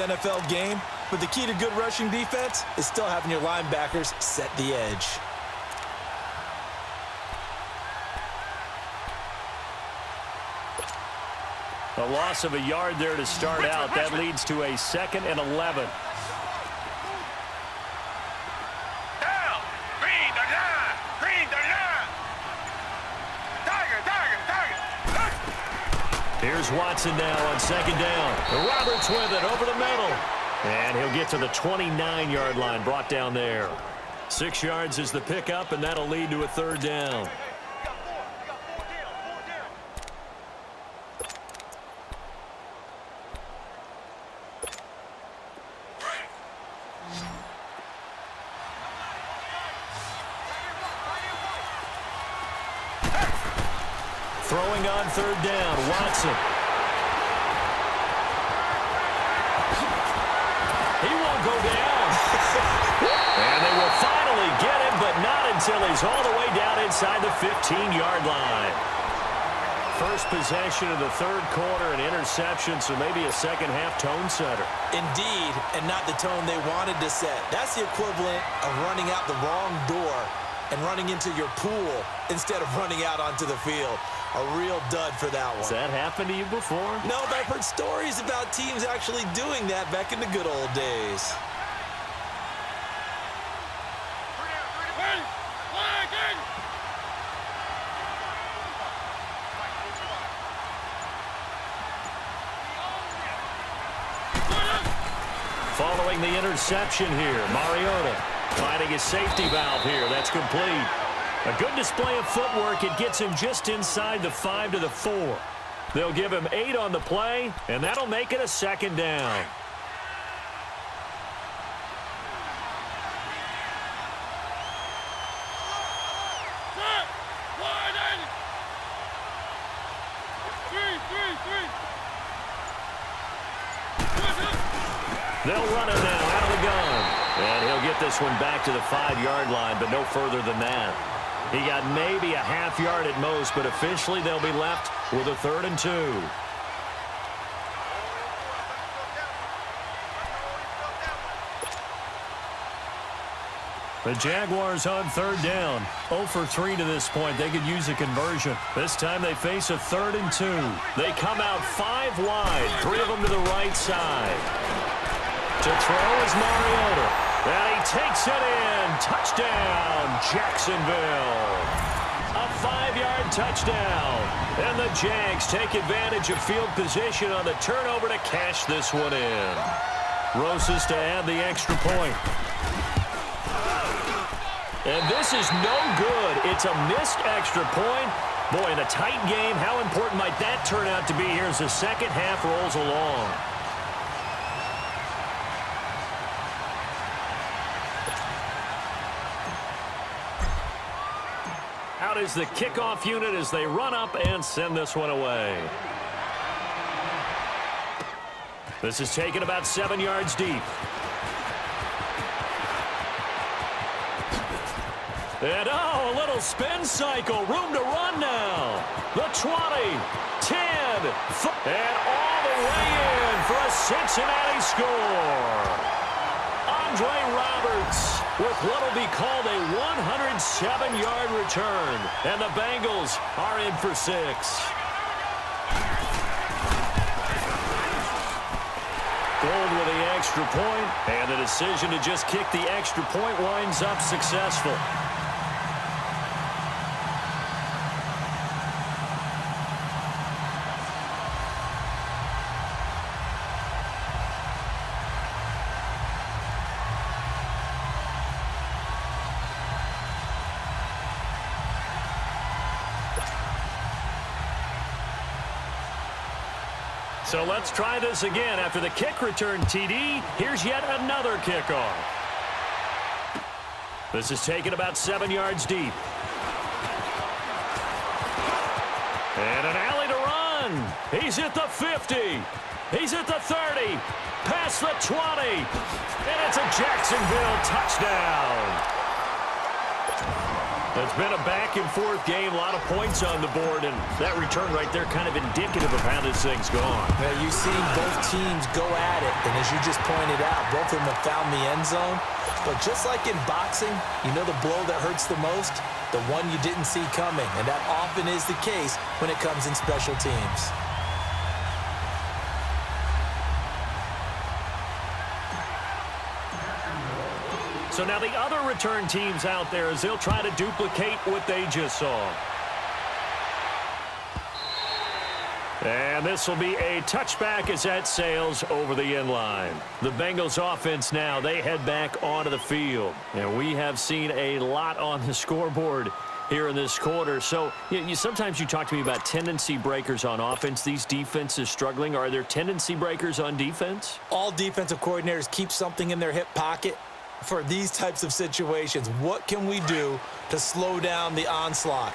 NFL game, but the key to good rushing defense is still having your linebackers set the edge. A loss of a yard there to start out. That leads to a 2nd and 11. Here's Watson now on 2nd down. Roberts with it over the middle. And he'll get to the 29-yard line, brought down there. 6 yards is the pickup, and that'll lead to a 3rd down. Throwing on 3rd down, Watson. He won't go down. And they will finally get him, but not until he's all the way down inside the 15-yard line. First possession of the 3rd quarter, an interception, so maybe a second-half tone setter. Indeed, and not the tone they wanted to set. That's the equivalent of running out the wrong door and running into your pool instead of running out onto the field. A real dud for that one. Has that happened to you before? No, but I've heard stories about teams actually doing that back in the good old days. Following the interception here, Mariota finding his safety valve here. That's complete. A good display of footwork. It gets him just inside the 5 to the 4. They'll give him 8 on the play, and that'll make it a 2nd down. They'll run it now out of the gun. And he'll get this one back to the 5-yard line, but no further than that. He got maybe a half yard at most, but officially they'll be left with a 3rd and 2. The Jaguars on 3rd down. 0 for 3 to this point. They could use a conversion. This time they face a 3rd and 2. They come out 5 wide, 3 of them to the right side. To throw is Mariota. And he takes it in. Touchdown, Jacksonville. A 5-yard touchdown. And the Jags take advantage of field position on the turnover to cash this one in. Rosas to add the extra point. And this is no good. It's a missed extra point. Boy, in a tight game, how important might that turn out to be here as the second half rolls along? Out is the kickoff unit as they run up and send this one away. This is taken about 7 yards deep. And a little spin cycle. Room to run now. The 20, 10, and all the way in for a Cincinnati score. Andre Roberts with what will be called a 107-yard return. And the Bengals are in for 6. Gold with the extra point, and the decision to just kick the extra point winds up successful. So let's try this again. After the kick return TD, here's yet another kickoff. This is taken about 7 yards deep. And an alley to run. He's at the 50. He's at the 30. Past the 20. And it's a Jacksonville touchdown. It's been a back-and-forth game, a lot of points on the board, and that return right there kind of indicative of how this thing's gone. Yeah, you've seen both teams go at it, and as you just pointed out, both of them have found the end zone. But just like in boxing, you know the blow that hurts the most? The one you didn't see coming, and that often is the case when it comes in special teams. So now the other return teams out there as they'll try to duplicate what they just saw. And this will be a touchback as that sails over the end line. The Bengals offense now, they head back onto the field. And we have seen a lot on the scoreboard here in this quarter. So sometimes you talk to me about tendency breakers on offense. These defenses struggling. Are there tendency breakers on defense? All defensive coordinators keep something in their hip pocket for these types of situations. What can we do to slow down the onslaught?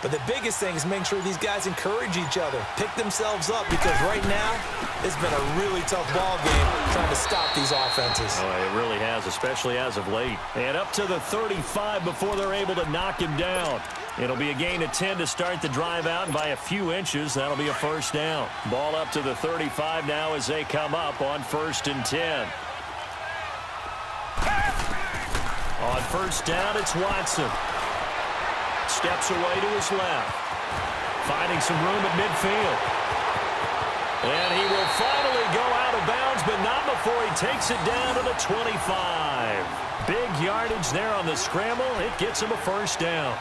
But the biggest thing is making sure these guys encourage each other, pick themselves up, because right now it's been a really tough ball game trying to stop these offenses. Oh, it really has, especially as of late. And up to the 35 before they're able to knock him down. It'll be a gain of 10 to start the drive out, and by a few inches, that'll be a first down. Ball up to the 35 now as they come up on 1st and 10. On first down, it's Watson. Steps away to his left. Finding some room at midfield. And he will finally go out of bounds, but not before he takes it down to the 25. Big yardage there on the scramble. It gets him a first down.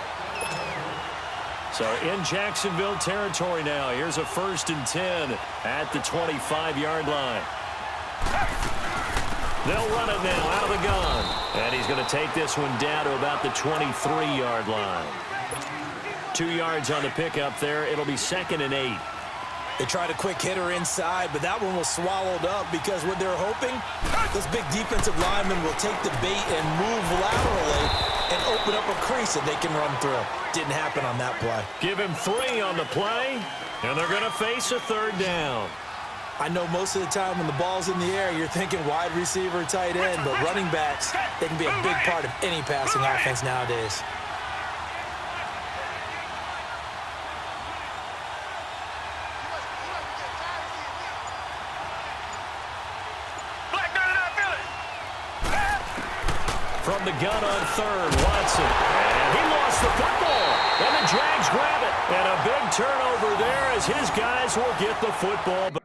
So in Jacksonville territory now. Here's a 1st and 10 at the 25-yard line. They'll run it now out of the gun. And he's going to take this one down to about the 23-yard line. 2 yards on the pickup there. It'll be 2nd and 8. They tried a quick hitter inside, but that one was swallowed up because what they're hoping, this big defensive lineman will take the bait and move laterally and open up a crease that they can run through. Didn't happen on that play. Give him 3 on the play, and they're going to face a 3rd down. I know most of the time when the ball's in the air, you're thinking wide receiver, tight end, but running backs, they can be a big part of any passing offense nowadays. From the gun on 3rd, Watson. And he lost the football. And the Jags grab it. And a big turnover there as his guys will get the football back.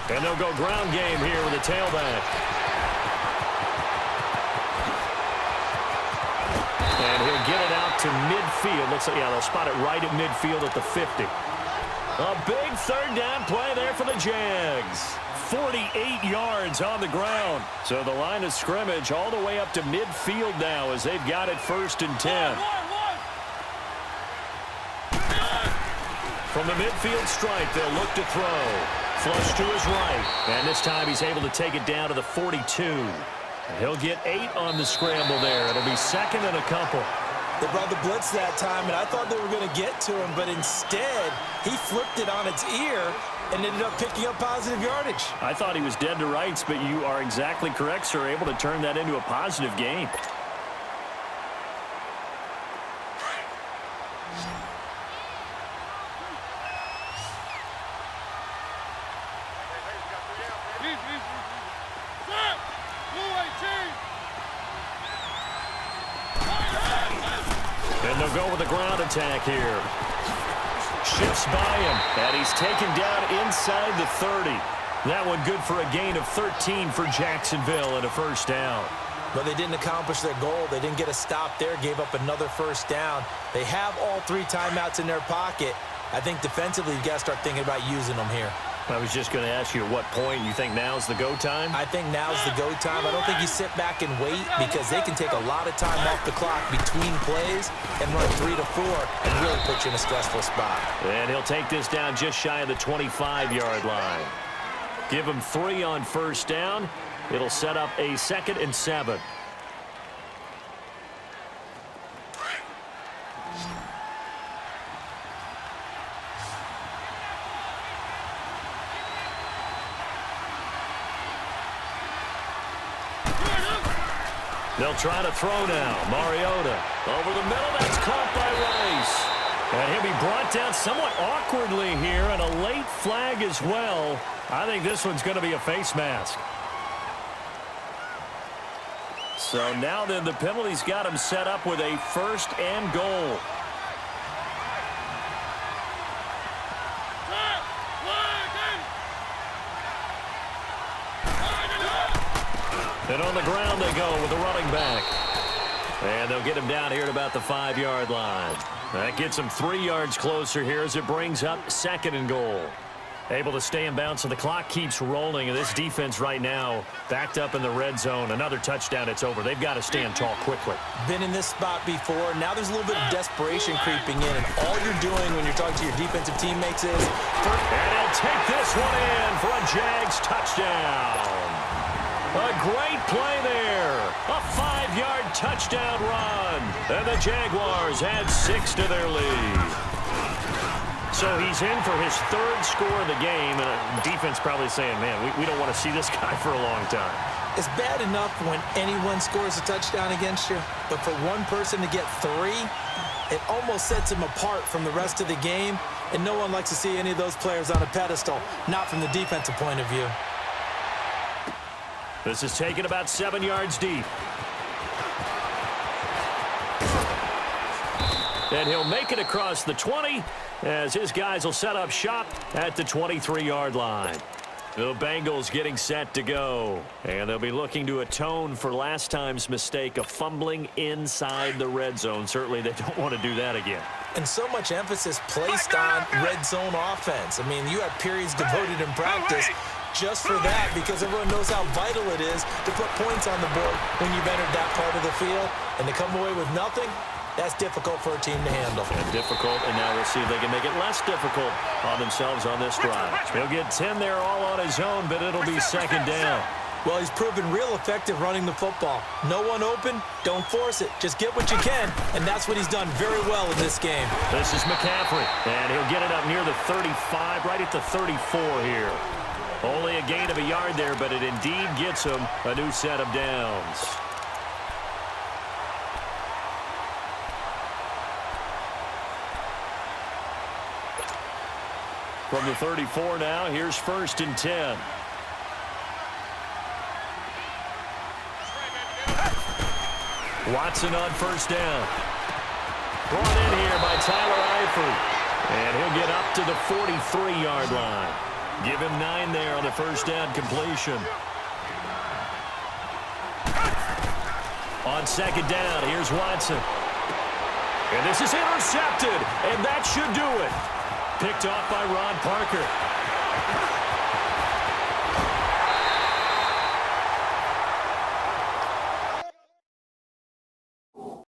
And they'll go ground game here with a tailback. And he'll get it out to midfield. Looks like, yeah, they'll spot it right at midfield at the 50. A big 3rd down play there for the Jags. 48 yards on the ground. So the line of scrimmage all the way up to midfield now as they've got it 1st and 10. From the midfield stripe, they'll look to throw. Flush to his right. And this time he's able to take it down to the 42. He'll get 8 on the scramble there. It'll be 2nd and a couple. They brought the blitz that time, and I thought they were going to get to him, but instead he flipped it on its ear and ended up picking up positive yardage. I thought he was dead to rights, but you are exactly correct, sir. Able to turn that into a positive gain. attack here. Shifts by him, and he's taken down inside the 30. That one good for a gain of 13 for Jacksonville and a first down. But they didn't accomplish their goal. They didn't get a stop there, gave up another first down. They have all 3 timeouts in their pocket. I think defensively you've got to start thinking about using them here. I was just going to ask you at what point you think now's the go time? I think now's the go time. I don't think you sit back and wait because they can take a lot of time off the clock between plays and run 3 to 4 and really put you in a stressful spot. And he'll take this down just shy of the 25-yard line. Give him 3 on first down. It'll set up a 2nd and 7. They'll try to throw now. Mariota over the middle. That's caught by Rice. And he'll be brought down somewhat awkwardly here, and a late flag as well. I think this one's going to be a face mask. So now then the penalty's got him set up with a 1st and goal. And on the ground they go with the running back. And they'll get him down here at about the 5-yard line. That gets him 3 yards closer here as it brings up 2nd and goal. Able to stay in bounds, so the clock keeps rolling. And this defense right now backed up in the red zone. Another touchdown, it's over. They've got to stand tall quickly. Been in this spot before. Now there's a little bit of desperation creeping in. And all you're doing when you're talking to your defensive teammates is... And he'll take this one in for a Jags touchdown. A great play there. A 5-yard touchdown run. And the Jaguars add 6 to their lead. So he's in for his 3rd score of the game. And defense probably saying, man, we don't want to see this guy for a long time. It's bad enough when anyone scores a touchdown against you. But for one person to get 3, it almost sets him apart from the rest of the game. And no one likes to see any of those players on a pedestal, not from the defensive point of view. This is taken about 7 yards deep. And he'll make it across the 20 as his guys will set up shop at the 23-yard line. The Bengals getting set to go. And they'll be looking to atone for last time's mistake of fumbling inside the red zone. Certainly they don't want to do that again. And so much emphasis placed on red zone offense. I mean, you have periods devoted in practice just for that because everyone knows how vital it is to put points on the board when you've entered that part of the field. And to come away with nothing, that's difficult for a team to handle. And difficult, and now we'll see if they can make it less difficult on themselves on this drive. He'll get 10 there all on his own, but it'll be 2nd down. Well, he's proven real effective running the football. No one open, don't force it. Just get what you can, and that's what he's done very well in this game. This is McCaffrey, and he'll get it up near the 35, right at the 34 here. Only a gain of a yard there, but it indeed gets him a new set of downs. From the 34 now, here's 1st and 10. Watson on first down. Brought in here by Tyler Eifert. And he'll get up to the 43-yard line. Give him 9 there on the first down completion. On 2nd down, here's Watson. And this is intercepted, and that should do it. Picked off by Ron Parker.